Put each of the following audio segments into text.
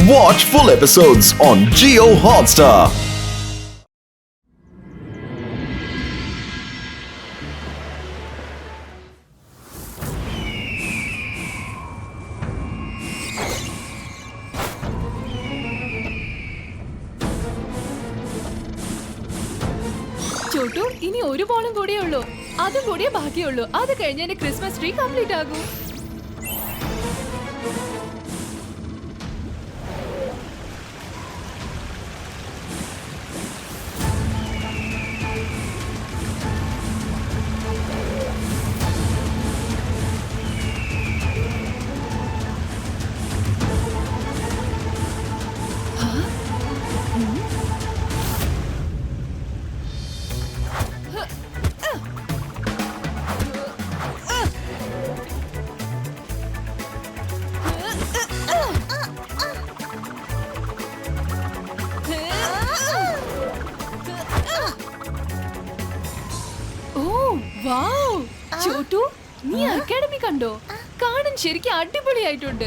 Watch full episodes on Jio Hotstar. Chottu, ഇനി ഒരു ബോളും കൂടിയേ ഉള്ളൂ. അതും കൂടിയേ ബാക്കിയുള്ളൂ. അത് കഴിഞ്ഞ് എന്റെ ക്രിസ്മസ് ട്രീ കംപ്ലീറ്റ് ആകും. ചോട്ടു, നീ അക്കാഡമി കണ്ടോ? കാണാൻ ശരിക്കും അടിപൊളിയായിട്ടുണ്ട്.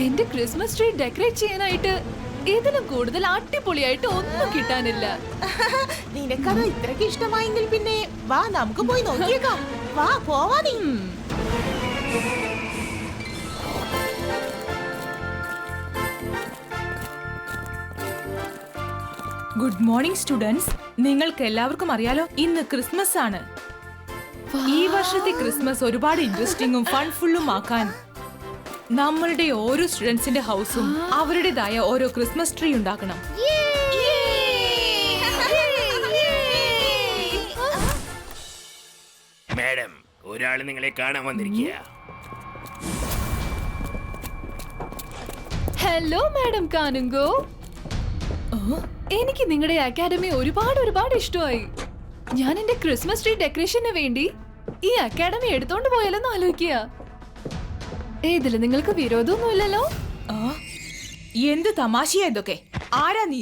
എന്റെ ക്രിസ്മസ് ട്രീ ഡെക്കറേറ്റ് ചെയ്യാനായിട്ട് ഇതിലും കൂടുതൽ അടിപൊളിയായിട്ട് ഒന്നും കിട്ടാനില്ല. നിനക്കത് ഇത്രക്ക് ഇഷ്ടമായെങ്കിൽ പിന്നെ വാ, നമുക്ക് പോയി നോക്കിയേക്കാം. വാ, പോവാ നീ. Good morning students. നിങ്ങൾക്ക് എല്ലാവർക്കും അറിയാലോ, ഇന്ന് ക്രിസ്മസ് ആണ്. ഈ വർഷത്തെ ക്രിസ്മസ് ഒരുപാട് ഇൻട്രസ്റ്റിംഗും ഫൺഫുള്ളും ആക്കാൻ നമ്മളുടെ ഓരോ സ്റ്റുഡൻസിന്റെ ഹൗസും അവരുടേതായ ഓരോ ക്രിസ്മസ് ട്രീ ഉണ്ടാക്കണം. മാഡം, ഒരാള് നിങ്ങളെ കാണാൻ വന്നിരിക്കുക. ഹലോ മാഡം കാനുങ്കോ. എനിക്ക് നിങ്ങളുടെ അക്കാഡമി ഒരുപാട് ഇഷ്ടമായി. ഞാൻ എന്റെ ക്രിസ്മസ് ട്രീ ഡെക്കറേഷന് വേണ്ടി ഈ അക്കാഡമി എടുത്തോണ്ട് പോയാലെന്ന് ആലോചിക്കുക. ഇതില് നിങ്ങൾക്ക് വിരോധമൊന്നുമില്ലല്ലോ? എന്ത് തമാശയാ ഇതൊക്കെ? ആരാ നീ?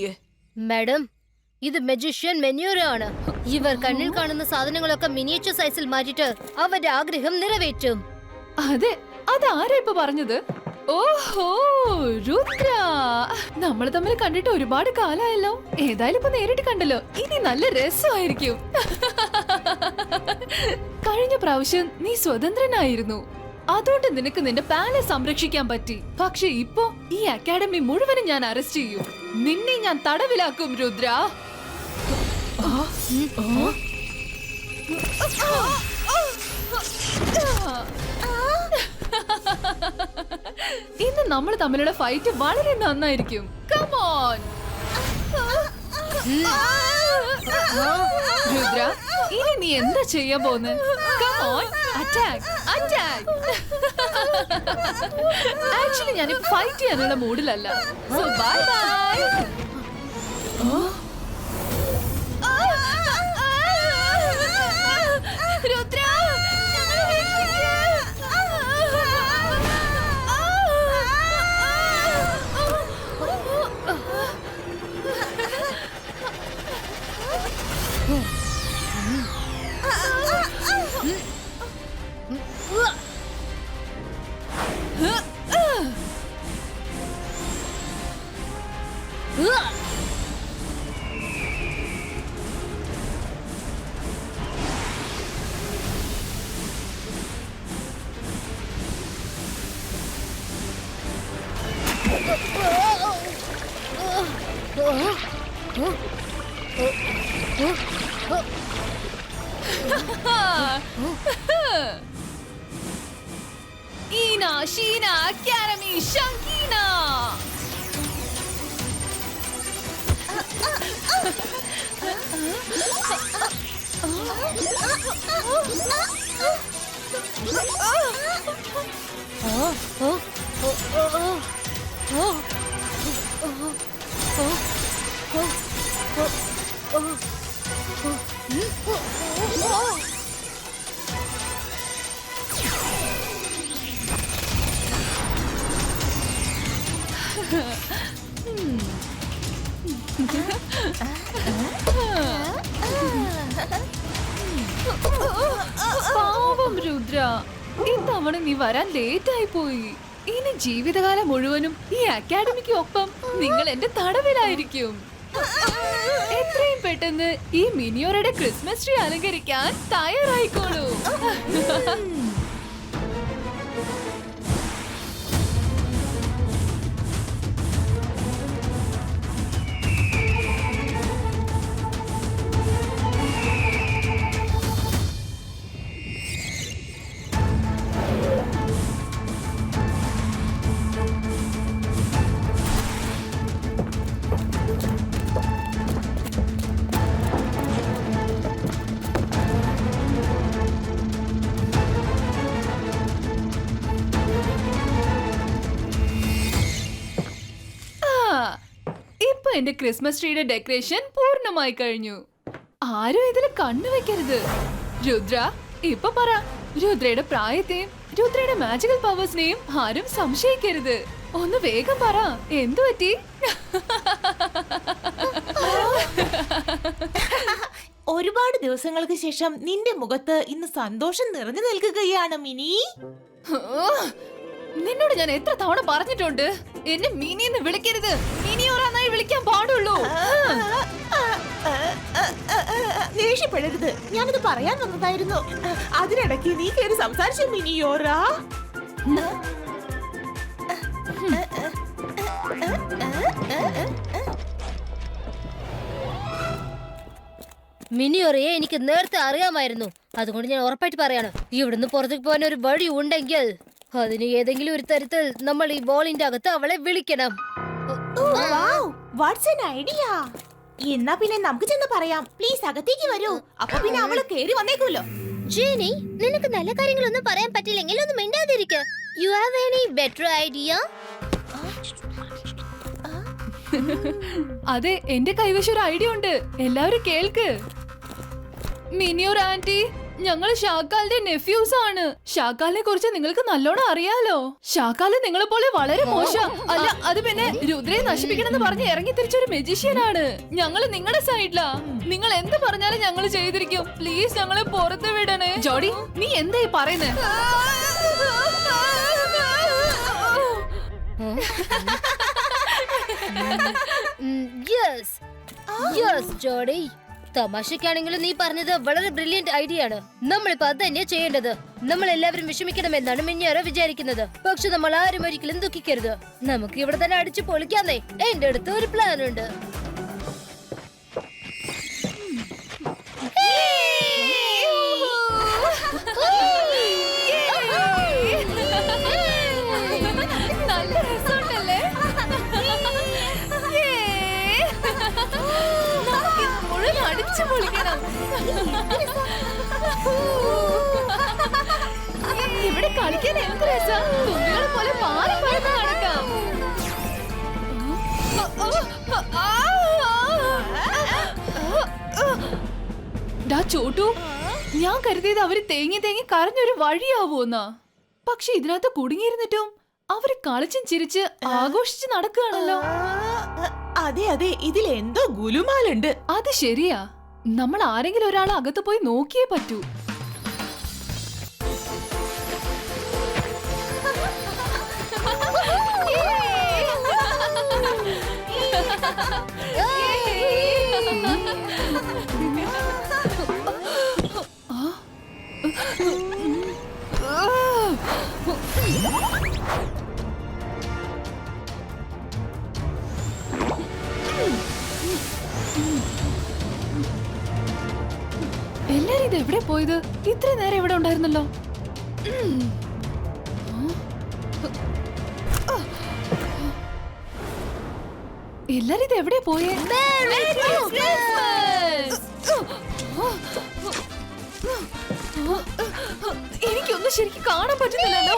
മാഡം, ഇത് മജീഷ്യൻ മെന്യൂറോ ആണ്. ഇവർ കണ്ണിൽ കാണുന്ന സാധനങ്ങളൊക്കെ മിനിയേച്ചർ സൈസിൽ മാറ്റിട്ട് അവരുടെ ആഗ്രഹം നിറവേറ്റും. അതെ, അതാരാ ഇപ്പൊ പറഞ്ഞത്? ഓഹോ, രുദ്ര, നമ്മൾ തമ്മിൽ കണ്ടിട്ട് ഒരുപാട് കാലമായല്ലോ. ഏതായാലും ഇപ്പൊ നേരിട്ട് കണ്ടല്ലോ, ഇനി നല്ല രസമായിരിക്കും. കഴിഞ്ഞ പ്രാവശ്യം നീ സ്വതന്ത്രനായിരുന്നു, അതുകൊണ്ട് നിനക്ക് നിന്റെ പാലസ് സംരക്ഷിക്കാൻ പറ്റി. പക്ഷെ ഇപ്പോ ഈ അക്കാഡമി മുഴുവനും ഞാൻ അറസ്റ്റ് ചെയ്യും. നിന്നെ ഞാൻ തടവിലാക്കും രുദ്ര. ഇന്ന് നമ്മൾ തമ്മിലുള്ള ഫൈറ്റ് വളരെ നന്നായിരിക്കും. Come on. രുദ്ര, ഇനി നീ എന്താ ചെയ്യാൻ പോകുന്നത്? Come on, attack, attack. Actually, ഞാൻ ഫൈറ്റ് ചെയ്യാനുള്ള മൂഡിലല്ല. So bye bye. Rudra, Ina, Sheena, Academy, Shankina. പാവം രുദ്ര, ഇത്തവണ നീ വരാൻ ലേറ്റ് ആയി പോയി. ഇനി ജീവിതകാലം മുഴുവനും ഈ അക്കാഡമിക്ക് ഒപ്പം നിങ്ങൾ എന്റെ തടവിലായിരിക്കും. എത്രയും പെട്ടെന്ന് ഈ മിനിയോറയുടെ ക്രിസ്മസ് ട്രീ അലങ്കരിക്കാൻ തയ്യാറായിക്കോളൂ. ഇപ്പൊ എന്റെ ക്രിസ്മസ് ട്രീയുടെ ഡെക്കറേഷൻ പൂർണ്ണമായി കഴിഞ്ഞു. ആരും ഇതിൽ കണ്ണു വെക്കരുത്. രുദ്ര, ഇപ്പൊ പറ, രുദ്രയുടെ പ്രായത്തെയും രുദ്രയുടെ മാജിക്കൽ പവേഴ്സിനെയും ആരും സംശയിക്കരുത്. ഒന്ന് വേഗം പറ, എന്തു പറ്റി? ഒരുപാട് ദിവസങ്ങൾക്ക് ശേഷം നിന്റെ മുഖത്ത് ഇന്ന് സന്തോഷം നിറഞ്ഞു നിൽക്കുകയാണ് മിനി. നിന്നോട് ഞാൻ എത്ര തവണ പറഞ്ഞിട്ടുണ്ട്, എന്നെ മിനിന്ന് വിളിക്കരുത്, മിനിയോറാന്നായി വിളിക്കാൻ പാടുള്ളൂ. ദേഷ്യപ്പെടരുത്, ഞാനത് പറയാൻ വന്നതായിരുന്നു. അതിനിടയ്ക്ക് നീ കയറി സംസാരിച്ചു മിനിയോറ. മിനിയോറയെ എനിക്ക് നേരത്തെ അറിയാമായിരുന്നു. അതുകൊണ്ട് ഞാൻ ഉറപ്പായിട്ട് പറയാണ്, ഇവിടുന്ന് പുറത്തേക്ക് പോകാൻ ഒരു വഴി ഉണ്ടെങ്കിൽ അതിന് ഏതെങ്കിലും ഒരു തരത്തിൽ നമ്മൾ ഈ ബോളിന്റെ അകത്ത് അവളെ വിളിക്കണം. What's an idea. എന്നാ പിന്നെ നമുക്ക് ചെന്ന് പറയാം. പ്ലീസ് അകത്തേക്ക് വരൂ. അപ്പൊ പിന്നെ അവള് കേറി വന്നേക്കുമല്ലോ. ജെനി, നിനക്ക് നല്ല കാര്യങ്ങളൊന്നും പറയാൻ പറ്റില്ലെങ്കിൽ ഒന്ന് മിണ്ടാതിരിക്ക. You have any better idea? അതെ, എന്റെ കൈവശം ഒരു ഐഡിയ ഉണ്ട്. എല്ലാവരും കേൾക്ക്. മിനിയോർ ആന്റി, ഞങ്ങള് ഷാക്കാലിന്റെ നെഫ്യൂസ് ആണ്. ഷാക്കാലിനെ കുറിച്ച് നിങ്ങൾക്ക് നല്ലോണം അറിയാലോ. ഷാക്കാല് നിങ്ങളെ പോലെ വളരെ മോശം അല്ല. അത് പിന്നെ രുദ്രയെ നശിപ്പിക്കണമെന്ന് പറഞ്ഞ് ഇറങ്ങി തിരിച്ചൊരു മെജീഷ്യൻ ആണ്. ഞങ്ങള് നിങ്ങളുടെ സൈഡിലാ. നിങ്ങൾ എന്ത് പറഞ്ഞാലും ഞങ്ങള് ചെയ്തിരിക്കും. പ്ലീസ് ഞങ്ങളെ പുറത്ത് വിടണേ. ജോഡി, നീ എന്തായി പറയുന്നേ? ജോഡി, തമാശക്കാണെങ്കിലും നീ പറഞ്ഞത് വളരെ ബ്രില്യന്റ് ഐഡിയ ആണ്. നമ്മളിപ്പോ അത് തന്നെയാ ചെയ്യേണ്ടത്. നമ്മൾ എല്ലാവരും വിഷമിക്കണമെന്നാണ് മിനിയോറ വിചാരിക്കുന്നത്. പക്ഷെ നമ്മൾ ആരും ഒരിക്കലും ദുഃഖിക്കരുത്. നമുക്ക് ഇവിടെ തന്നെ അടിച്ചു പൊളിക്കാന്നേ. എന്റെ അടുത്ത് ഒരു പ്ലാൻ ഉണ്ട്. നല്ല രസമുണ്ടല്ലേ? മുഴുവൻ അടിച്ചു പൊളിക്കണം. ഇവിടെ കളിക്കാൻ എന്ത് രസം. തുമ്പികളെ പോലെ മാറി പറന്ന് നടക്കാം. ഡാ ചോട്ടു, ഞാൻ കരുതിയത് അവര് തേങ്ങി തേങ്ങി കരഞ്ഞൊരു വഴിയാവൂന്നാ. പക്ഷെ ഇതിനകത്ത് കുടുങ്ങിയിരുന്നിട്ടും അവര് കളിച്ചും ചിരിച്ച് ആഘോഷിച്ച് നടക്കുകയാണല്ലോ. അതെ അതെ, ഇതിൽ എന്തോ ഗുലുമാലുണ്ട്. അത് ശരിയാ. നമ്മൾ ആരെങ്കിലും ഒരാൾ അകത്ത് പോയി നോക്കിയേ പറ്റൂ. എല്ലാരും ഇത് എവിടെ പോയത്? ഇത്ര നേരം ഇവിടെ ഉണ്ടായിരുന്നല്ലോ. എല്ലാരും ഇത് എവിടെ പോയേ? എനിക്കൊന്നും ശരിക്കും കാണാൻ പറ്റുന്നില്ലല്ലോ.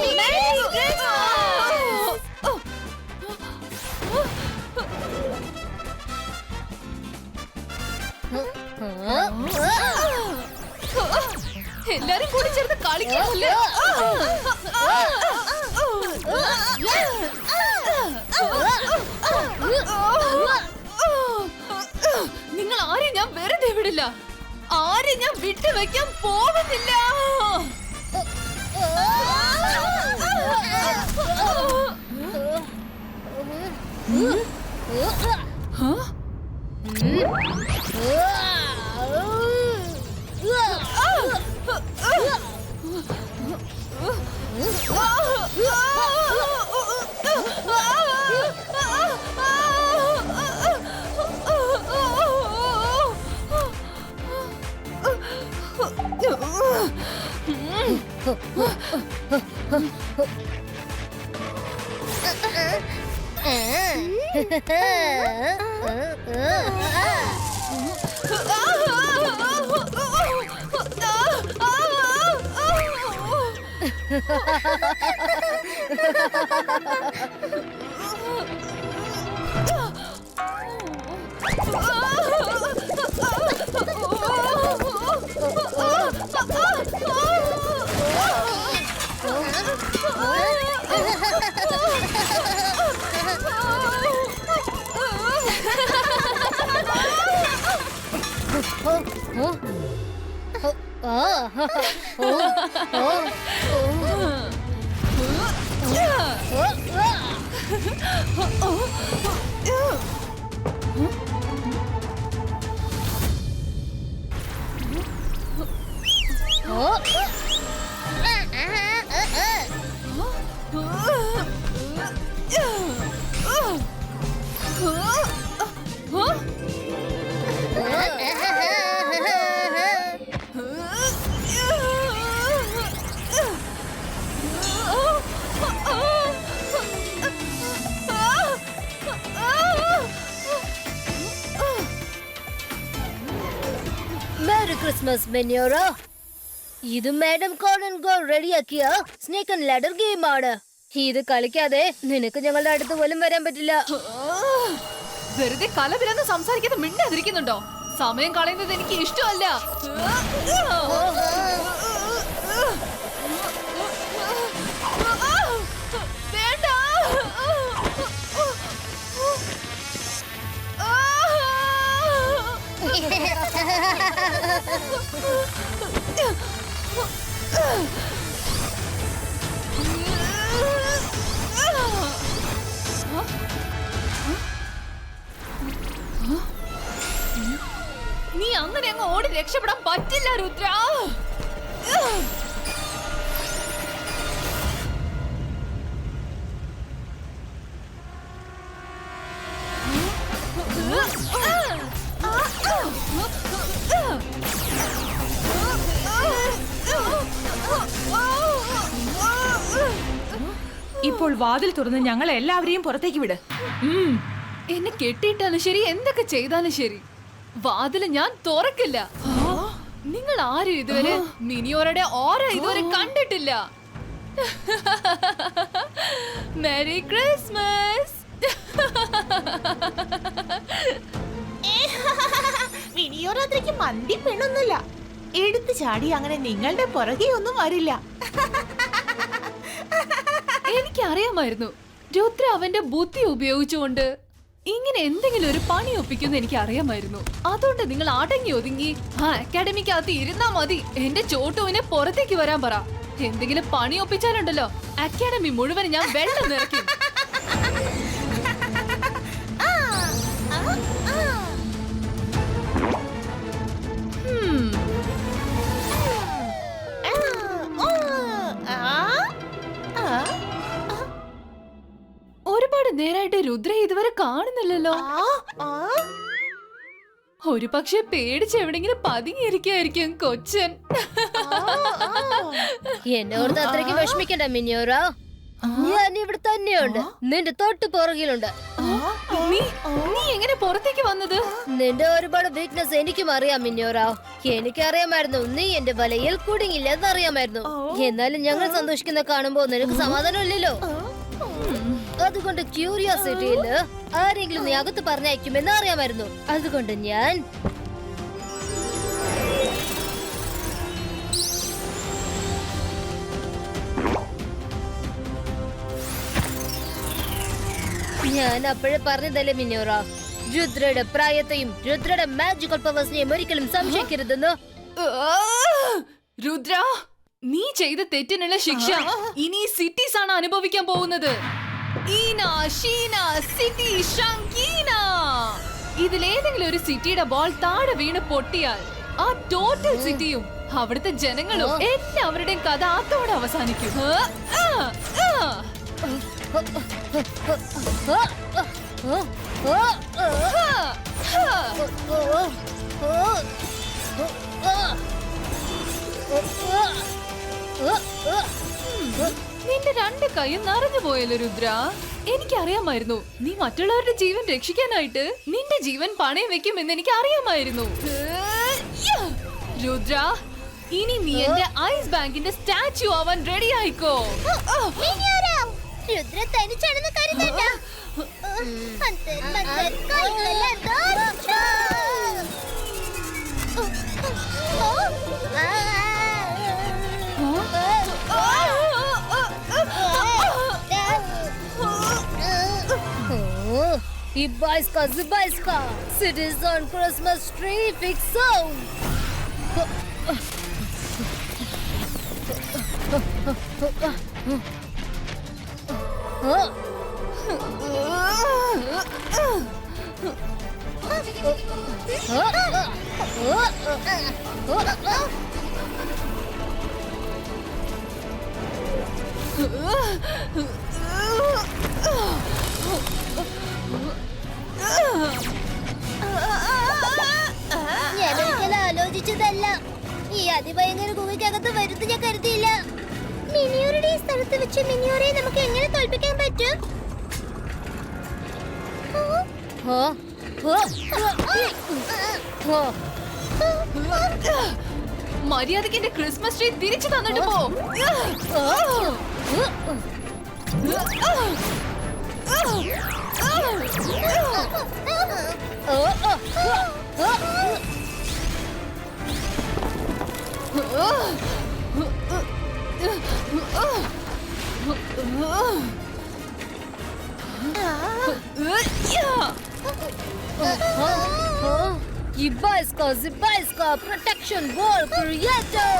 എല്ലാരും കൂടി ചേർന്ന് കളിക്കല്ലേ? നിങ്ങൾ ആരെയും ഞാൻ വെറുതെ വിടില്ല. ആരെയും ഞാൻ വിട്ടുവെക്കാൻ പോകുന്നില്ല. Merry Christmas, Menora. ഇത് മാഡം കോൺ ഗോ റെഡിയാക്കിയ സ്നേക്ക് ആൻഡ് ലാഡർ ഗെയിം ആണ്. ഇത് കളിക്കാതെ നിനക്ക് ഞങ്ങളുടെ അടുത്ത് പോലും വരാൻ പറ്റില്ല. വെറുതെ കലപിലന്ന് സംസാരിക്കാതെ മിണ്ടാതിരിക്കുന്നുണ്ടോ? സമയം കളയുന്നത് എനിക്ക് ഇഷ്ടമല്ല. വേണ്ട. നീ അങ്ങനെ അങ്ങ് ഓടി രക്ഷപ്പെടാൻ പറ്റില്ല രുദ്ര. ഇപ്പോൾ വാതിൽ തുറന്ന് ഞങ്ങൾ എല്ലാവരെയും പുറത്തേക്ക് വിട്. എന്നെ കെട്ടിയിട്ടാലും ശരി, എന്തൊക്കെ ചെയ്താലും ശരി, വാതില് ഞാൻ തുറക്കില്ല. നിങ്ങൾ ആരും ഇതുവരെ മിനിയോരുടെ ഓര ഇതുവരെ കണ്ടിട്ടില്ല. Merry Christmas. മിനിയോരാത്രിക്ക് മന്തി പെണ്ണൊന്നുമില്ല. എടുത്തു ചാടി അങ്ങനെ നിങ്ങളുടെ പുറകെ ഒന്നും വരില്ല. എനിക്കറിയാമായിരുന്നു രുദ്ര അവന്റെ ബുദ്ധി ഉപയോഗിച്ചുകൊണ്ട് ഇങ്ങനെ എന്തെങ്കിലും ഒരു പണി ഒപ്പിക്കുമെന്ന് എനിക്ക് അറിയാമായിരുന്നു. അതുകൊണ്ട് നിങ്ങൾ അടങ്ങി ഒതുങ്ങി ആ അക്കാഡമിക്കകത്ത് ഇരുന്നാ മതി. എന്റെ ചോട്ടുവിനെ പുറത്തേക്ക് വരാൻ പറ. എന്തെങ്കിലും പണി ഒപ്പിച്ചാലുണ്ടല്ലോ അക്കാഡമി മുഴുവൻ ഞാൻ വെള്ളം നിറയ്ക്കും. ഒരുപാട് നേരായിട്ട് രുദ്ര ഇതുവരെ കാണുന്നില്ലല്ലോ. ഒരു പക്ഷെ പേടിച്ച് എവിടെങ്കിലും പതുങ്ങിയിരിക്കായിരിക്കും കൊച്ചൻ. എന്നോട് അത്രയ്ക്ക് വിഷമിക്കണ്ട മിനിയോറ. ഞാൻ ഇവിടെ തന്നെയുണ്ട്, നിന്റെ തൊട്ട് പുറകിലുണ്ട്. നീ എങ്ങനെ പുറത്തേക്ക് വന്നത്? നിന്റെ ഒരുപാട് വീക്ക്നെസ് എനിക്കും അറിയാം മിനിയോറ. എനിക്കറിയാമായിരുന്നു നീ എന്റെ വലയിൽ കുടുങ്ങില്ലെന്ന് അറിയാമായിരുന്നു. എന്നാലും ഞങ്ങൾ സന്തോഷിക്കുന്ന കാണുമ്പോ നിനക്ക് സമാധാനമില്ലല്ലോ. അതുകൊണ്ട് ക്യൂരിയോസിറ്റിയിൽ ആരെങ്കിലും നീ അകത്ത് പറഞ്ഞയക്കുമെന്ന് അറിയാമായിരുന്നു. അതുകൊണ്ട് ഞാൻ അപ്പോഴേ പറഞ്ഞതല്ലേ മിനിയോറ, രുദ്രയുടെ പ്രായത്തെയും രുദ്രയുടെ മാജിക്കൽ പവേഴ്സിനെയും ഒരിക്കലും സംശയിക്കരുതെന്ന്. രുദ്ര, നീ ചെയ്ത തെറ്റിനുള്ള ശിക്ഷ ഇനി സിറ്റീസ് ആണ് അനുഭവിക്കാൻ പോകുന്നത്. ഈന, ഷീന, സിറ്റി, ഷങ്കീന. ഇതിലേതെങ്കിലും ഒരു സിറ്റിയുടെ ബോൾ താഴെ വീണ് പൊട്ടിയാൽ ആ ടോട്ടൽ സിറ്റിയും അവിടുത്തെ ജനങ്ങളും എല്ലാവരുടെയും കഥ അതോടെ അവസാനിക്കും. നിന്റെ രണ്ട് കൈയും നിറഞ്ഞു പോയല്ലോ രുദ്ര. എനിക്കറിയാമായിരുന്നു നീ മറ്റുള്ളവരുടെ ജീവൻ രക്ഷിക്കാനായിട്ട് നിന്റെ ജീവൻ പണയം വെക്കുമെന്ന് എനിക്ക് അറിയാമായിരുന്നു. രുദ്ര, ഇനി നീ എന്റെ ഐസ് ബാങ്കിന്റെ സ്റ്റാച്യു ആവാൻ റെഡി ആയിക്കോ. രുദ്ര തനിച്ചാണെന്ന് കരുതണ്ട. Ibaiska, Zibaiska, cities on Christmas tree, fix sound. ഞാനൊരിക്കലും ആലോചിച്ചതല്ല. ഈ അതിഭയങ്കര ഗുഹയ്ക്കകത്ത് വരുത്ത് ഞാൻ കരുതിയില്ല. മിനിയോറുടെ ഈ സ്ഥലത്ത് വെച്ച് മിനിയോറെ നമുക്ക് എങ്ങനെ തോൽപ്പിക്കാൻ പറ്റും? മര്യാദയ്ക്ക് എന്റെ ക്രിസ്മസ് ട്രീ തിരിച്ചു തന്നിട്ട് പോ. Ibaiska, Zibaiska, protection wall creator.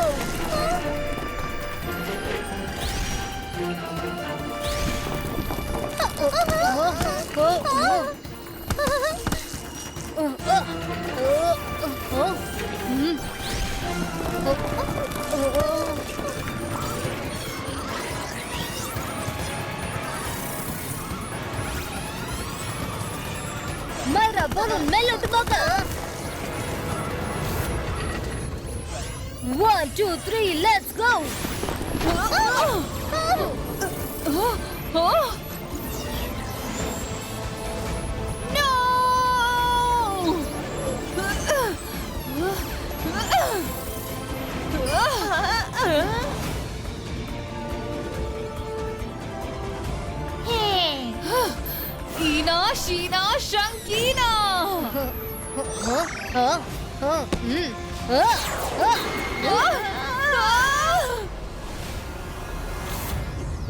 Myra, balloon mellow boga. 1, 2, 3, let's go. Ina, Sheena, Shankina.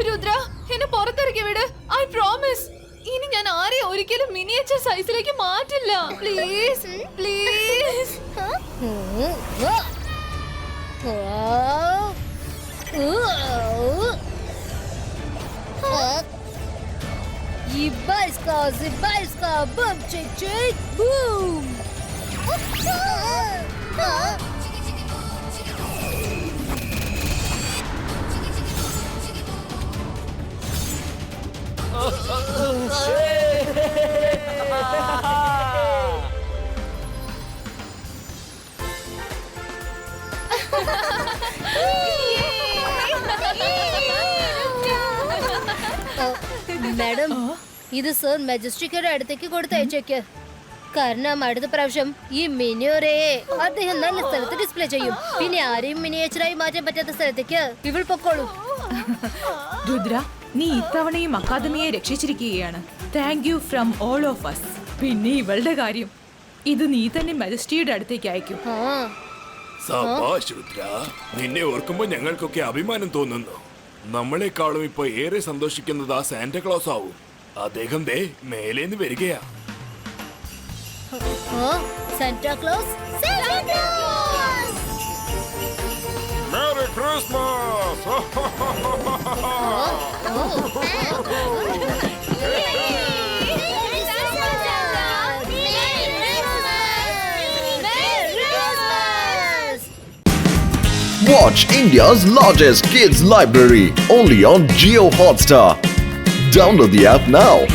Rudra, എന്നെ പുറത്തിറക്കി വിട്. I promise. ഇനി ഞാൻ ആരെയും ഒരിക്കലും മിനിയേച്ചർ സൈസിലേക്ക് മാറ്റില്ല. Please, please. Ibaiska, Zibaiska, boom, chick, chick, boom. Madam, ഇത് സർ മജസ്റ്റിക്കയുടെ അടുത്തേക്ക് കൊടുത്തയച്ചേക്ക്. കാരണം അടുത്ത പ്രാവശ്യം ഈ മിനിയോറയെ അദ്ദേഹം നല്ല സ്ഥലത്ത് ഡിസ്പ്ലേ ചെയ്യും. പിന്നെ ആരെയും മിനിയേച്ചറായി മാറ്റാൻ പറ്റാത്ത സ്ഥലത്തേക്ക് ഇവൾ പൊക്കോളൂ. രുദ്ര, നീ ഇത്തവണയും അക്കാദമിയെ രക്ഷിച്ചിരിക്കുകയാണ്. Thank you from all of us. പിന്നെ ഇവളുടെ കാര്യം, ഇത് നീ തന്നെ മജസ്റ്റിയുടെ അടുത്തേക്ക് അയക്കും. സബാഷ് രുദ്ര, നിന്നെ ഓർക്കുമ്പോ ഞങ്ങൾക്കൊക്കെ അഭിമാനം തോന്നുന്നു. നമ്മളെക്കാളും ഇപ്പൊ ഏറെ സന്തോഷിക്കുന്നത് ആ സാന്റാക്ലോസ് ആവും. അദ്ദേഹം ദേ മേലേന്ന് വരികയാ. Santa Claus, Santa Claus. Merry Christmas! Watch India's largest kids library only on Jio Hotstar. Download the app now.